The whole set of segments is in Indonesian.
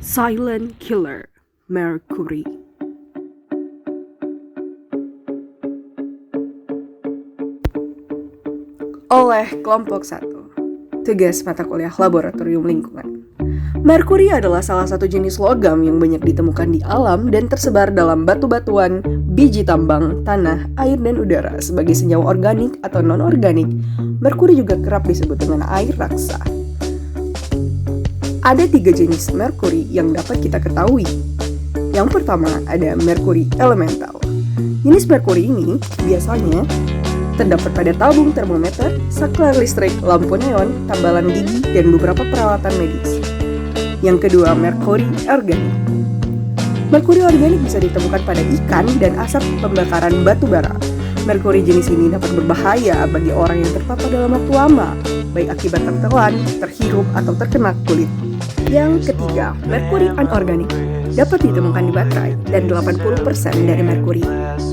Silent Killer, Mercury. Oleh kelompok 1, tugas mata kuliah laboratorium lingkungan. Merkuri adalah salah satu jenis logam yang banyak ditemukan di alam dan tersebar dalam batu-batuan, biji tambang, tanah, air, dan udara sebagai senyawa organik atau non-organik. Merkuri juga kerap disebut dengan air raksa. Ada 3 jenis merkuri yang dapat kita ketahui. Yang pertama ada merkuri elemental. Jenis merkuri ini biasanya terdapat pada tabung termometer, saklar listrik, lampu neon, tambalan gigi, dan beberapa peralatan medis. Yang kedua, merkuri organik. Merkuri organik bisa ditemukan pada ikan dan asap pembakaran batu bara. Merkuri jenis ini dapat berbahaya bagi orang yang terpapar dalam waktu lama, baik akibat tertelan, terhirup, atau terkena kulit. Yang ketiga, merkuri anorganik. Dapat ditemukan di baterai, dan 80% dari merkuri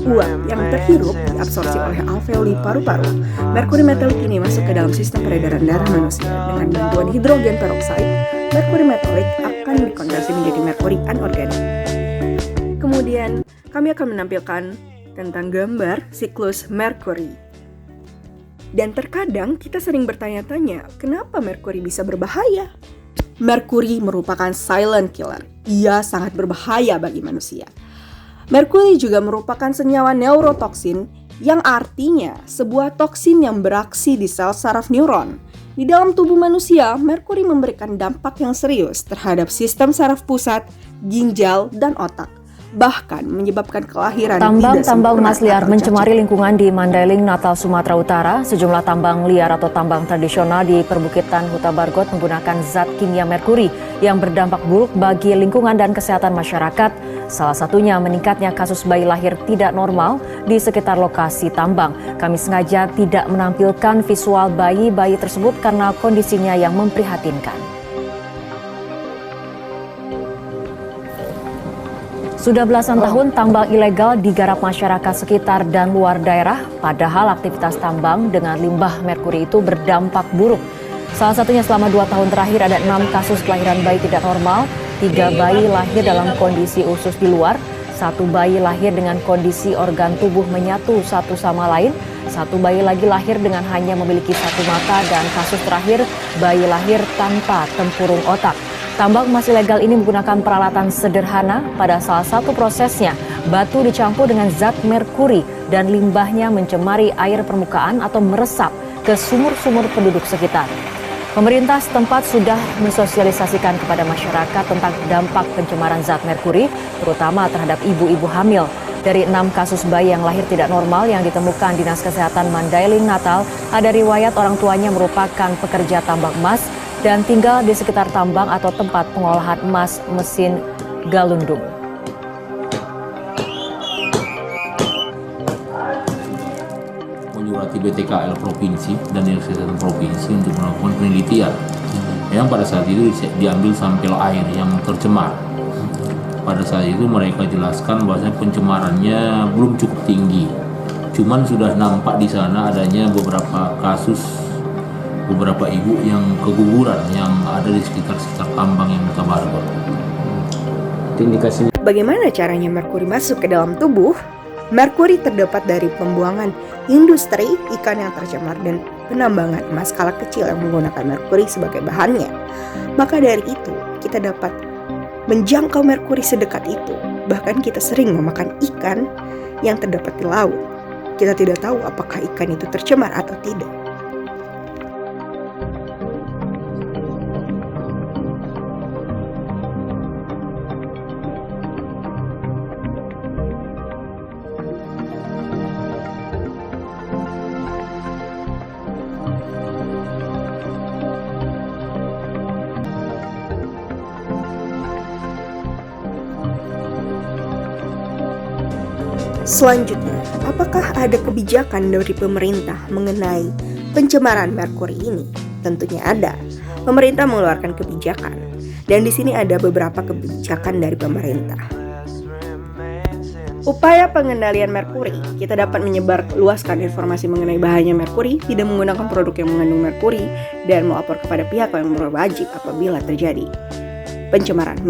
uap yang terhirup diabsorpsi oleh alveoli paru-paru. Merkuri metalik ini masuk ke dalam sistem peredaran darah manusia. Dengan bantuan hidrogen peroksida, merkuri metalik akan dikonversi menjadi merkuri anorganik. Kemudian, kami akan menampilkan tentang gambar siklus merkuri. Dan terkadang kita sering bertanya-tanya, kenapa merkuri bisa berbahaya? Merkuri merupakan silent killer. Ia sangat berbahaya bagi manusia. Merkuri juga merupakan senyawa neurotoksin, yang artinya sebuah toksin yang beraksi di sel saraf neuron. Di dalam tubuh manusia, merkuri memberikan dampak yang serius terhadap sistem saraf pusat, ginjal, dan otak. Bahkan menyebabkan kelahiran tambang emas liar mencemari lingkungan di Mandailing, Natal, Sumatera Utara. Sejumlah tambang liar atau tambang tradisional di perbukitan Huta Bargot menggunakan zat kimia merkuri yang berdampak buruk bagi lingkungan dan kesehatan masyarakat. Salah satunya meningkatnya kasus bayi lahir tidak normal di sekitar lokasi tambang. Kami sengaja tidak menampilkan visual bayi-bayi tersebut karena kondisinya yang memprihatinkan. Sudah belasan tahun tambang ilegal digarap masyarakat sekitar dan luar daerah, padahal aktivitas tambang dengan limbah merkuri itu berdampak buruk. Salah satunya selama 2 tahun terakhir ada 6 kasus kelahiran bayi tidak normal, 3 bayi lahir dalam kondisi usus di luar, 1 bayi lahir dengan kondisi organ tubuh menyatu satu sama lain, 1 bayi lagi lahir dengan hanya memiliki 1 mata, dan kasus terakhir bayi lahir tanpa tempurung otak. Tambang emas ilegal ini menggunakan peralatan sederhana. Pada salah satu prosesnya, batu dicampur dengan zat merkuri dan limbahnya mencemari air permukaan atau meresap ke sumur-sumur penduduk sekitar. Pemerintah setempat sudah mensosialisasikan kepada masyarakat tentang dampak pencemaran zat merkuri, terutama terhadap ibu-ibu hamil. Dari 6 kasus bayi yang lahir tidak normal yang ditemukan Dinas Kesehatan Mandailing, Natal, ada riwayat orang tuanya merupakan pekerja tambang emas dan tinggal di sekitar tambang atau tempat pengolahan emas mesin galundung. Menyurati BTKL Provinsi dan Dinas Kesehatan Provinsi untuk melakukan penelitian yang pada saat itu diambil sampel air yang tercemar. Pada saat itu mereka jelaskan bahwa pencemarannya belum cukup tinggi, cuman sudah nampak di sana adanya beberapa kasus beberapa ibu yang keguguran yang ada di sekitar tambang yang Huta Bargot. Bagaimana caranya merkuri masuk ke dalam tubuh? Merkuri terdapat dari pembuangan industri ikan yang tercemar dan penambangan emas skala kecil yang menggunakan merkuri sebagai bahannya. Maka dari itu, kita dapat menjangkau merkuri sedekat itu. Bahkan kita sering memakan ikan yang terdapat di laut. Kita tidak tahu apakah ikan itu tercemar atau tidak. Selanjutnya, apakah ada kebijakan dari pemerintah mengenai pencemaran merkuri ini? Tentunya ada. Pemerintah mengeluarkan kebijakan, dan di sini ada beberapa kebijakan dari pemerintah. Upaya pengendalian merkuri, kita dapat menyebarluaskan informasi mengenai bahayanya merkuri, tidak menggunakan produk yang mengandung merkuri, dan melapor kepada pihak yang berwajib apabila terjadi pencemaran.